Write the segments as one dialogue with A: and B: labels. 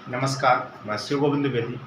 A: नमस्कार, मैं शिव गोविंद द्विवेदी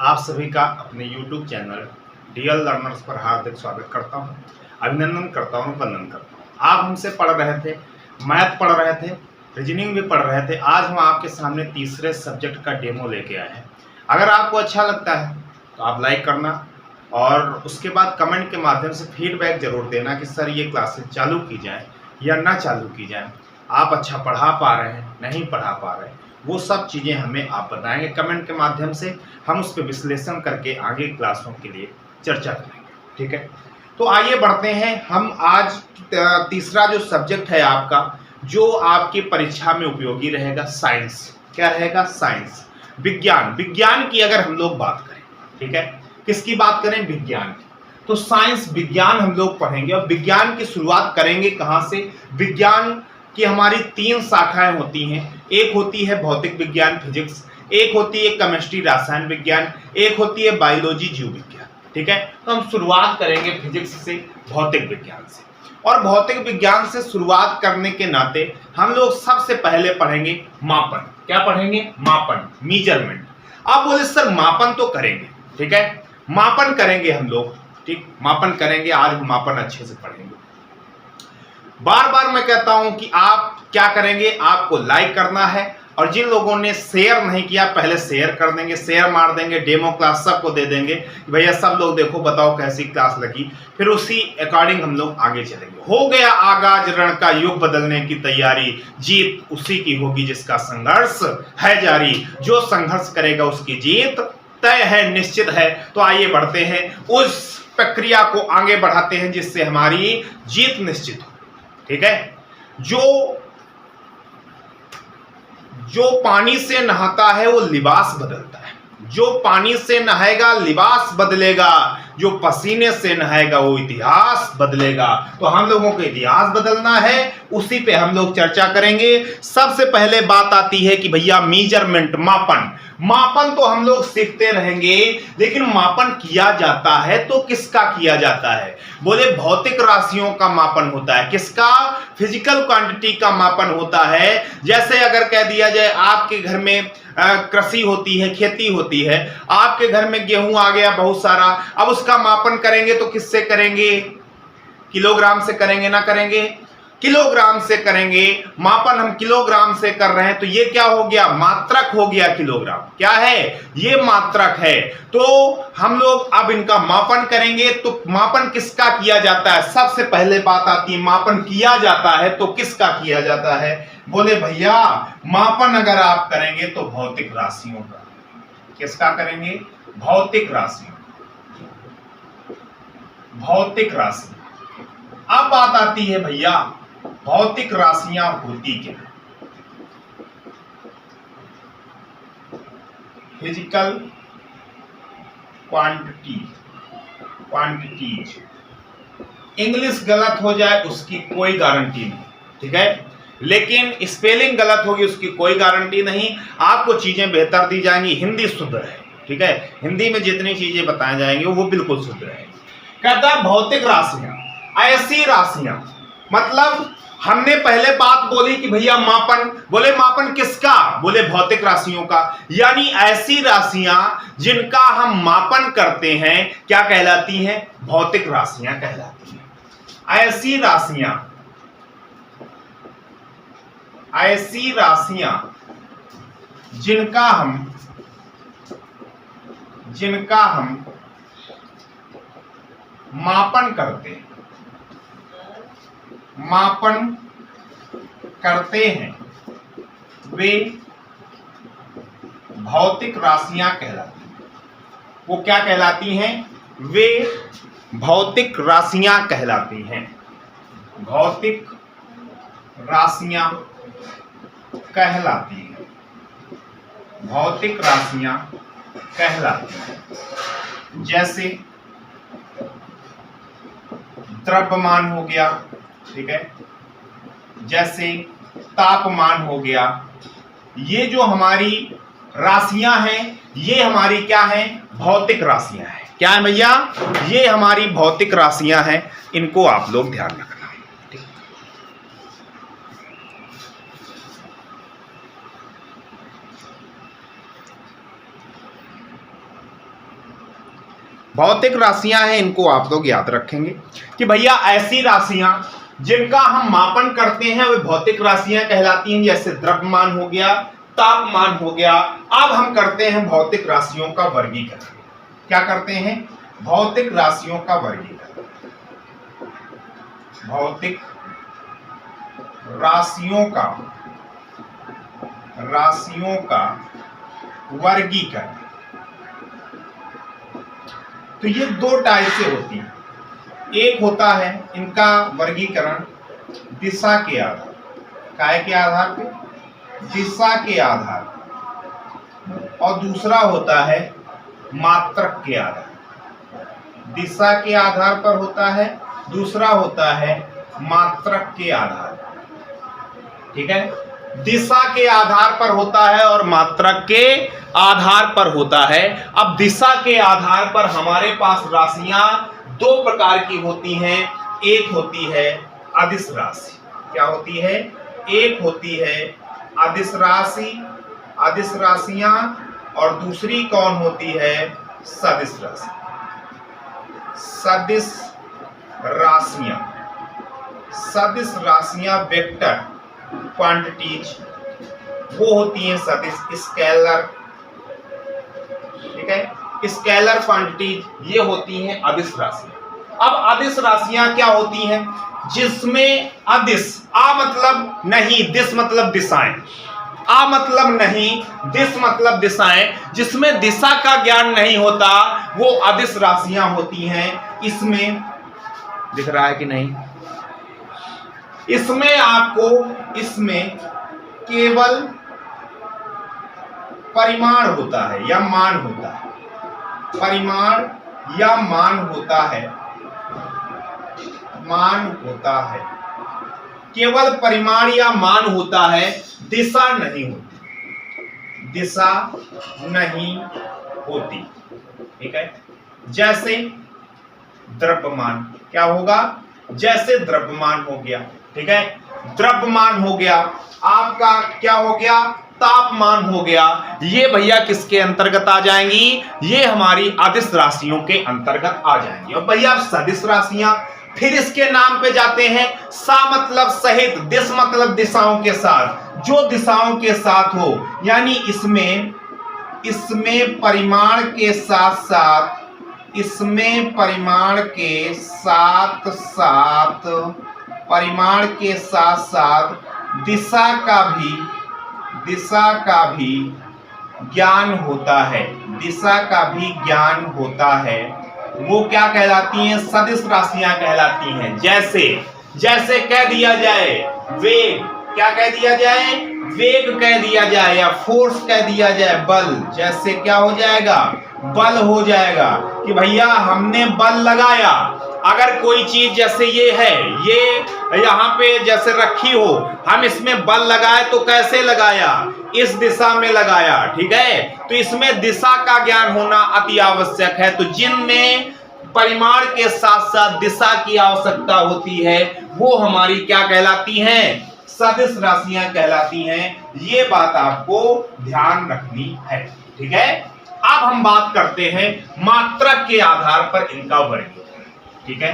A: आप सभी का अपने YouTube चैनल डीएल लर्नर्स पर हार्दिक स्वागत करता हूं, अभिनंदन करता हूं, वंदन करता हूं। आप हमसे पढ़ रहे थे, मैथ पढ़ रहे थे, रीजनिंग भी पढ़ रहे थे। आज हम आपके सामने तीसरे सब्जेक्ट का डेमो लेके आए हैं। अगर आपको अच्छा लगता है तो आप लाइक करना और उसके बाद कमेंट के माध्यम से फीडबैक जरूर देना कि सर ये क्लासेस चालू की जाए या ना चालू की जाए। आप अच्छा पढ़ा पा रहे हैं, नहीं पढ़ा पा रहे हैं, वो सब चीज़ें हमें आप बताएंगे कमेंट के माध्यम से। हम उस पर विश्लेषण करके आगे क्लासों के लिए चर्चा करेंगे। ठीक है, तो आइए बढ़ते हैं। हम आज तीसरा जो सब्जेक्ट है आपका, जो आपकी परीक्षा में उपयोगी रहेगा, साइंस। क्या रहेगा? साइंस, विज्ञान। विज्ञान की अगर हम लोग बात करें, ठीक है, किसकी बात करें? विज्ञान की। तो साइंस, विज्ञान हम लोग पढ़ेंगे और विज्ञान की शुरुआत करेंगे कहाँ से? विज्ञान की हमारी तीन शाखाएं होती हैं। एक होती है भौतिक विज्ञान, फिजिक्स, एक होती है केमिस्ट्री, रसायन विज्ञान, एक होती है बायोलॉजी, जीव विज्ञान। ठीक है, तो हम शुरुआत करेंगे फिजिक्स से, भौतिक विज्ञान से। और भौतिक विज्ञान से शुरुआत करने के नाते हम लोग सबसे पहले पढ़ेंगे मापन। क्या पढ़ेंगे? मापन, मेजरमेंट। आप बोले सर मापन तो करेंगे, ठीक है, मापन करेंगे हम लोग, ठीक, मापन करेंगे। आज हम मापन अच्छे से पढ़ेंगे। बार बार मैं कहता हूं कि आप क्या करेंगे, आपको लाइक करना है और जिन लोगों ने शेयर नहीं किया पहले शेयर कर देंगे, शेयर मार देंगे, डेमो क्लास सबको दे देंगे, भैया सब लोग देखो, बताओ कैसी क्लास लगी। फिर उसी अकॉर्डिंग हम लोग आगे चलेंगे। हो गया आगाज रण का, युग बदलने की तैयारी, जीत उसी की होगी जिसका संघर्ष है जारी, जो संघर्ष करेगा उसकी जीत तय है, निश्चित है। तो आइए बढ़ते हैं, उस प्रक्रिया को आगे बढ़ाते हैं जिससे हमारी जीत निश्चित हो। ठीक है, जो पानी से नहाता है वो लिबास बदलता है, जो पानी से नहाएगा लिबास बदलेगा, जो पसीने से नहाएगा वो इतिहास बदलेगा। तो हम लोगों को इतिहास बदलना है, उसी पे हम लोग चर्चा करेंगे। सबसे पहले बात आती है कि भैया मेजरमेंट, मापन। मापन तो हम लोग सीखते रहेंगे, लेकिन मापन किया जाता है तो किसका किया जाता है? बोले भौतिक राशियों का मापन होता है। किसका? फिजिकल क्वांटिटी का मापन होता है। जैसे अगर कह दिया जाए आपके घर में कृषि होती है, खेती होती है, आपके घर में गेहूं आ गया बहुत सारा, अब उसका मापन करेंगे तो किससे करेंगे? किलोग्राम से करेंगे ना करेंगे? किलोग्राम से करेंगे। मापन हम किलोग्राम से कर रहे हैं तो ये क्या हो गया? मात्रक हो गया। किलोग्राम क्या है? ये मात्रक है। तो हम लोग अब इनका मापन करेंगे। तो मापन किसका किया जाता है? सबसे पहले बात आती है, मापन किया जाता है तो किसका किया जाता है? बोले भैया मापन अगर आप करेंगे तो भौतिक राशियों का। किसका करेंगे? भौतिक राशियों, भौतिक राशि। अब बात आती है भैया भौतिक राशियां होती क्या? Physical quantity, quantities. इंग्लिश गलत हो जाए उसकी कोई गारंटी नहीं, ठीक है, लेकिन स्पेलिंग गलत होगी उसकी कोई गारंटी नहीं। आपको चीजें बेहतर दी जाएंगी। हिंदी शुद्ध है, ठीक है, हिंदी में जितनी चीजें बताई जाएंगी वो बिल्कुल शुद्ध है। कहता है भौतिक राशियां, ऐसी राशियां, मतलब हमने पहले बात बोली कि भैया मापन, बोले मापन किसका? बोले भौतिक राशियों का। यानी ऐसी राशियां जिनका हम मापन करते हैं क्या कहलाती हैं? भौतिक राशियां कहलाती हैं। ऐसी राशियां, ऐसी राशियां जिनका हम मापन करते हैं, मापन करते हैं, वे भौतिक राशियां कहलाती हैं। वो क्या कहलाती हैं? वे भौतिक राशियां कहलाती हैं। भौतिक राशियां कहलाती हैं, भौतिक राशियां कहलाती हैं। जैसे द्रव्यमान हो गया, ठीक है, जैसे तापमान हो गया। ये जो हमारी राशियां हैं ये हमारी क्या हैं? भौतिक राशियां हैं। क्या है भैया? ये हमारी भौतिक राशियां हैं। इनको आप लोग ध्यान रखना। भौतिक राशियां हैं, इनको आप लोग याद रखेंगे कि भैया ऐसी राशियां जिनका हम मापन करते हैं वे भौतिक राशियां कहलाती हैं। जैसे द्रव्यमान हो गया, तापमान हो गया। अब हम करते हैं भौतिक राशियों का वर्गीकरण। क्या करते हैं? भौतिक राशियों का वर्गीकरण। भौतिक राशियों का वर्गीकरण। तो ये दो टाइप से होती हैं। एक होता है इनका वर्गीकरण दिशा के आधार, काय के आधार पे? दिशा के आधार पर। और दूसरा होता है मात्रक के आधार। दिशा के आधार पर होता है, दूसरा होता है मात्रक के आधार पर। ठीक है, दिशा के आधार पर होता है और मात्रक के आधार पर होता है। अब दिशा के आधार पर हमारे पास राशियां दो प्रकार की होती हैं। एक होती है अदिश राशि। क्या होती है? एक होती है अदिश राशि, अदिश राशियां, और दूसरी कौन होती है? सदिश राशि। सदिश राशियां, सदिश राशियां वेक्टर क्वांटिटीज वो होती हैं सदिश, स्केलर। ठीक है, स्केलर क्वांटिटीज ये होती हैं अदिश राशियां। अब अदिश राशियां क्या होती हैं? जिसमें अदिश, आ मतलब नहीं, दिश मतलब दिशाएं, आ मतलब नहीं, दिश मतलब दिशाएं, जिसमें दिशा का ज्ञान नहीं होता वो अदिश राशियां होती हैं। इसमें दिख रहा है कि नहीं? इसमें आपको, इसमें केवल परिमाण होता है या मान होता है, परिमाण या मान होता है, मान होता है, केवल परिमाण या मान होता है, दिशा नहीं होती, दिशा नहीं होती। ठीक है, जैसे द्रव्यमान क्या होगा? जैसे द्रव्यमान हो गया। ठीक है, द्रव्यमान हो गया, आपका क्या हो गया? तापमान हो गया। ये भैया किसके अंतर्गत आ जाएंगी? ये हमारी अदिश राशियों के अंतर्गत आ जाएंगी। और भैया सदिश राशियां फिर इसके नाम पे जाते हैं। सा मतलब सहित, दिश मतलब दिशाओं के साथ, जो दिशाओं के साथ हो, यानी इसमें परिमाण के साथ साथ, इसमें परिमाण के साथ साथ, परिमाण के साथ साथ दिशा का भी ज्ञान होता है, दिशा का भी ज्ञान होता है। वो क्या कहलाती हैं? सदिश राशियां कहलाती हैं। जैसे कह दिया जाए वेग, क्या कह दिया जाए? वेग कह दिया जाए, या फोर्स कह दिया जाए बल। जैसे क्या हो जाएगा? बल हो जाएगा कि भैया हमने बल लगाया। अगर कोई चीज जैसे ये है, ये यहाँ पे जैसे रखी हो, हम इसमें बल लगाए तो कैसे लगाया? इस दिशा में लगाया। ठीक है, तो इसमें दिशा का ज्ञान होना अति आवश्यक है। तो जिनमें परिमाण के साथ साथ दिशा की आवश्यकता होती है वो हमारी क्या कहलाती हैं? सदिश राशियां कहलाती हैं। ये बात आपको ध्यान रखनी है। ठीक है, अब हम बात करते हैं मात्रक के आधार पर इनका वर्गीकरण। ठीक है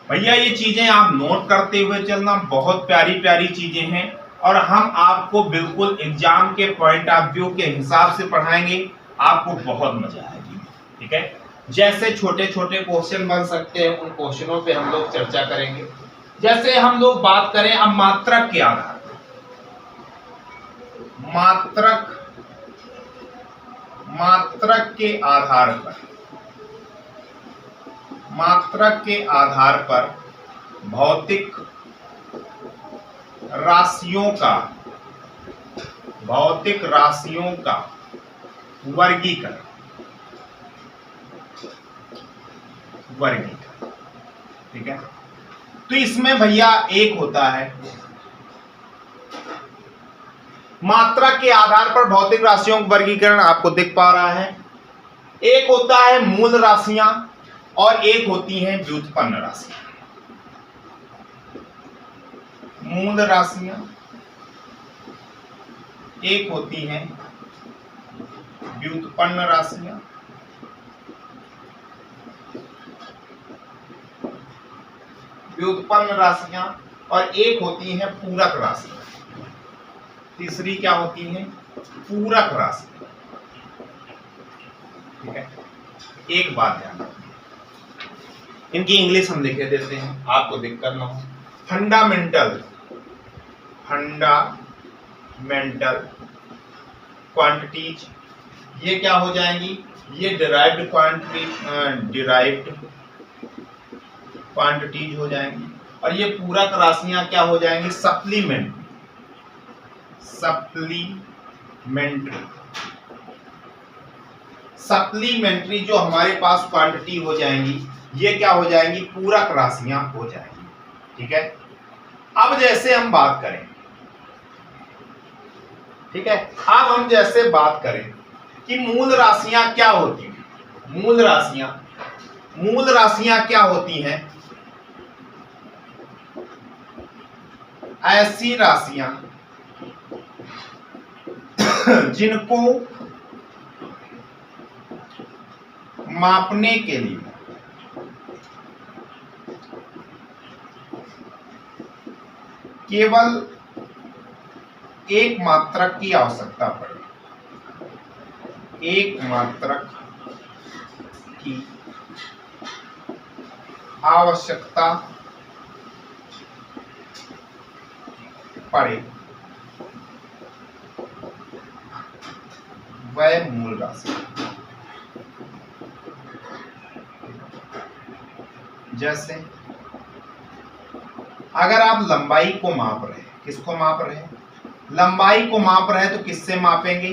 A: भैया, ये चीजें आप नोट करते हुए चलना, बहुत प्यारी प्यारी चीजें हैं और हम आपको बिल्कुल एग्जाम के पॉइंट ऑफ व्यू के हिसाब से पढ़ाएंगे, आपको बहुत मजा आएगी। ठीक है, जैसे छोटे छोटे क्वेश्चन बन सकते हैं उन क्वेश्चनों पे हम लोग चर्चा करेंगे। जैसे हम लोग बात करें अब मात्रक के आधार पर, मात्रक के आधार पर, मात्रक के आधार पर भौतिक राशियों का वर्गीकरण। ठीक है, तो इसमें भैया एक होता है मात्रक के आधार पर भौतिक राशियों का वर्गीकरण, आपको दिख पा रहा है। एक होता है मूल राशियां और एक होती हैं व्युत्पन्न राशियां। मूल राशियां एक होती हैं व्युत्पन्न राशियां। व्युत्पन्न राशियां, और एक होती हैं पूरक राशियां। तीसरी क्या होती हैं? पूरक राशि। ठीक है, एक बात ध्यान रखना, इनकी इंग्लिश हम लिखे देते हैं, आपको दिक्कत ना हो। फंडामेंटल क्वांटिटीज, ये क्या हो जाएंगी? ये डिराइव्ड क्वांटिटीज हो जाएंगी। और ये पूरक राशियां क्या हो जाएंगी? सप्लीमेंट्री जो हमारे पास क्वांटिटी हो जाएंगी, ये क्या हो जाएंगी? पूरक राशियां हो जाएंगी। ठीक है, अब जैसे हम बात करें, ठीक है, अब हम जैसे बात करें कि मूल राशियां क्या होती हैं। मूल राशियां क्या होती हैं? ऐसी राशियां जिनको मापने के लिए केवल एक मात्रक की आवश्यकता पड़े, एक मात्रक की आवश्यकता पड़े, वह मूल राशि। जैसे अगर आप लंबाई को माप रहे हैं, किसको माप रहे हैं? लंबाई को माप रहे हैं, तो किससे मापेंगे?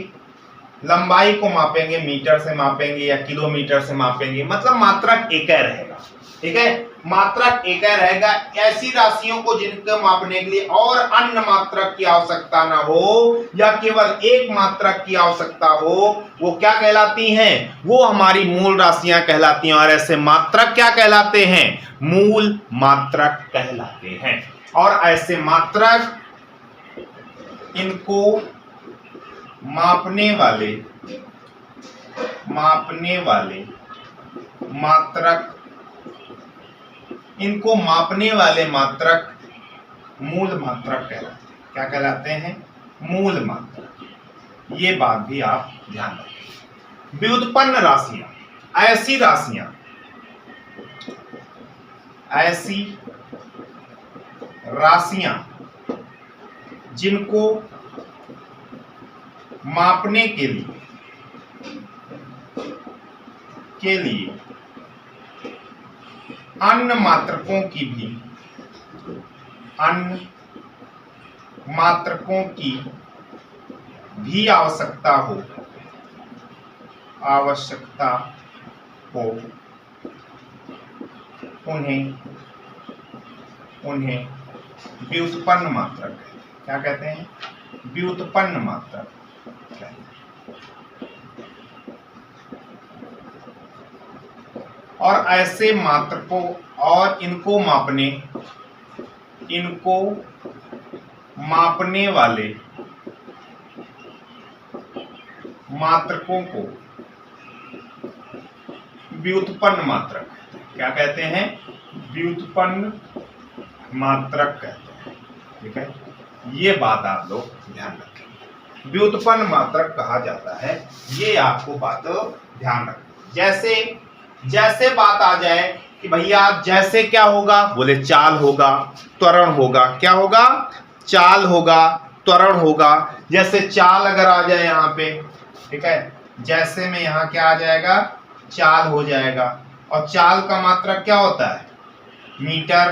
A: लंबाई को मापेंगे, मीटर से मापेंगे या किलोमीटर से मापेंगे, मतलब मात्रक एक ही रहेगा। ठीक है, मात्रक एक ही रहेगा। ऐसी राशियों को जिनको मापने के लिए और अन्य मात्रक की आवश्यकता ना हो, या केवल एक मात्रक की आवश्यकता हो, वो क्या कहलाती हैं? वो हमारी मूल राशियां कहलाती हैं। और ऐसे मात्रक क्या कहलाते हैं? मूल मात्रक कहलाते हैं। और ऐसे मात्रक, इनको मापने वाले मात्रक मूल मात्रक कहलाते हैं। क्या कहलाते हैं? मूल मात्रक। ये बात भी आप ध्यान रखें। व्युत्पन्न राशियां, ऐसी राशियां जिनको मापने के लिए अन्य मात्रकों की भी आवश्यकता हो, उन्हें व्युत्पन्न मात्रक, क्या कहते हैं? व्युत्पन्न मात्रक। और ऐसे मात्रकों और इनको मापने वाले मात्रकों को व्युत्पन्न मात्रक, क्या कहते हैं? व्युत्पन्न मात्रक कहते हैं। ठीक है, ये बात आप लोग ध्यान रखें, व्युत्पन्न मात्रक कहा जाता है। ये आपको बात ध्यान रखें। जैसे बात आ जाए कि भैया जैसे क्या होगा? बोले चाल होगा, त्वरण होगा। क्या होगा? चाल होगा, त्वरण होगा। जैसे चाल अगर आ जाए यहाँ पे, ठीक है, जैसे में यहाँ क्या आ जाएगा? चाल हो जाएगा। और चाल का मात्रक क्या होता है? मीटर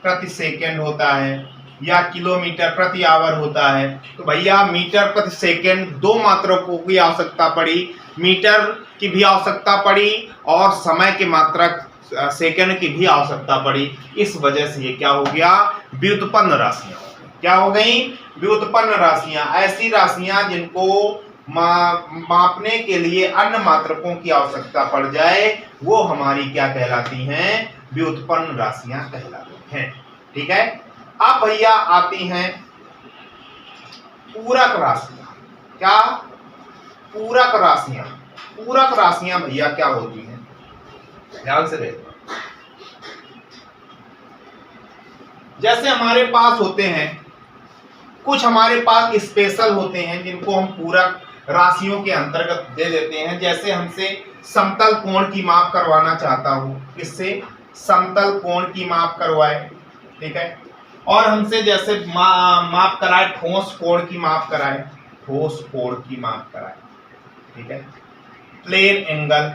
A: प्रति सेकंड होता है, या किलोमीटर प्रति आवर होता है। तो भैया मीटर प्रति सेकंड, दो मात्रकों की आवश्यकता पड़ी, मीटर की भी आवश्यकता पड़ी और समय के मात्रक सेकंड की भी आवश्यकता पड़ी। इस वजह से ये क्या हो गया? व्युत्पन्न राशियां। क्या हो गई? व्युत्पन्न राशियां, ऐसी राशियां जिनको मापने के लिए अन्य मात्रकों की आवश्यकता पड़ जाए, वो हमारी क्या कहलाती हैं? व्युत्पन्न राशियां कहलाती हैं। ठीक है, अब भैया आती हैं पूरक राशियां। क्या? पूरक राशियां। पूरक राशियां भैया क्या होती हैं? ध्यान से देखो। जैसे हमारे पास होते हैं कुछ, हमारे पास स्पेशल होते हैं जिनको हम पूरक राशियों के अंतर्गत दे देते हैं। जैसे हमसे समतल कोण की माप करवाना चाहता हूँ, इससे समतल कोण की माप करवाए, ठीक है, और हमसे जैसे माप कराए ठोस कोण की माप कराए, ठोस कोण की माप कराए, ठीक है, प्लेन एंगल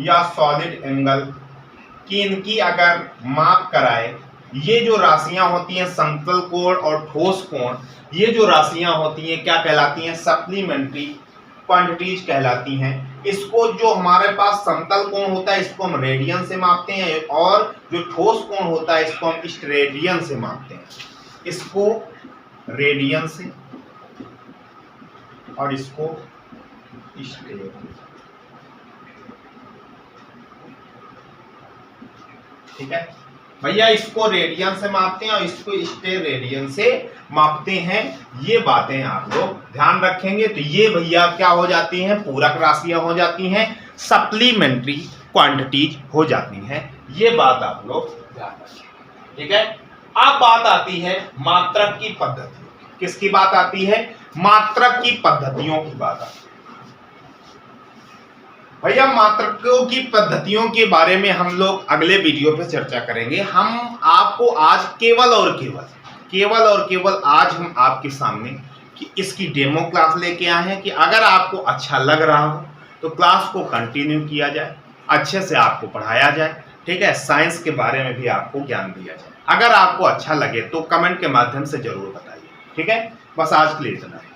A: या सॉलिड एंगल की इनकी अगर माप कराए, ये जो राशियां होती हैं समतल कोण और ठोस कोण, ये जो राशियां होती हैं क्या कहलाती हैं? सप्लीमेंट्री क्वांटिटीज कहलाती हैं। इसको जो हमारे पास समतल कोण होता है इसको हम रेडियन से मापते हैं, और जो ठोस कोण होता है इसको हम स्टेरेडियन से मापते हैं। इसको रेडियन से और इसको स्टेरेडियन, ठीक है भैया, इसको रेडियन से मापते हैं और इसको स्टेरेडियन से मापते हैं। ये बातें आप लोग ध्यान रखेंगे तो ये भैया क्या हो जाती हैं? पूरक राशियां हो जाती हैं, सप्लीमेंट्री क्वांटिटीज हो जाती हैं। ये बात आप लोग ध्यान रखें, ठीक है। अब बात आती है मात्रक की पद्धति। किसकी बात आती है? मात्रक की पद्धतियों की बात आती है। भैया मात्रकों की पद्धतियों के बारे में हम लोग अगले वीडियो पे चर्चा करेंगे। हम आपको आज केवल और केवल आज हम आपके सामने कि इसकी डेमो क्लास लेके आए हैं कि अगर आपको अच्छा लग रहा हो तो क्लास को कंटिन्यू किया जाए, अच्छे से आपको पढ़ाया जाए, ठीक है। साइंस के बारे में भी आपको ज्ञान दिया जाए। अगर आपको अच्छा लगे तो कमेंट के माध्यम से जरूर बताइए, ठीक है। बस आज के लिए इतना है।